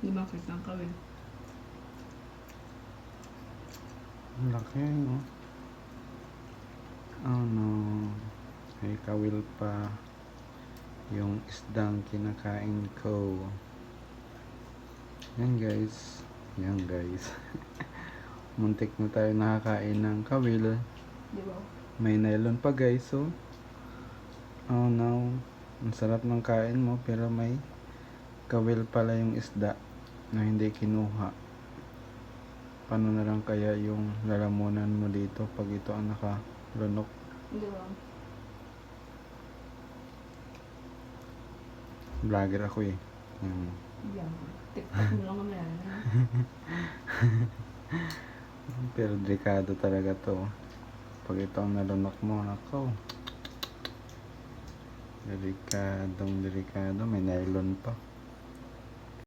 Di ba kitang kawin? Ang laki, no? Oh no. May kawil pa. Yung isdang kinakain ko. Yan guys. Yan guys. Muntik na tayo nakakain ng kawil. Di ba? May nylon pa guys, so. Oh no. Ang sarap ng kain mo pero may kawil pala yung isda na hindi kinuha. Paano na lang kaya yung lalamunan mo dito pag ito ang nakalunok? Di ba? Vlogger ako eh. Yan. TikTok mo lang kami yan. Pero delikado talaga to. Pag ito ang nalunok mo, nako. Delikado. May nylon pa.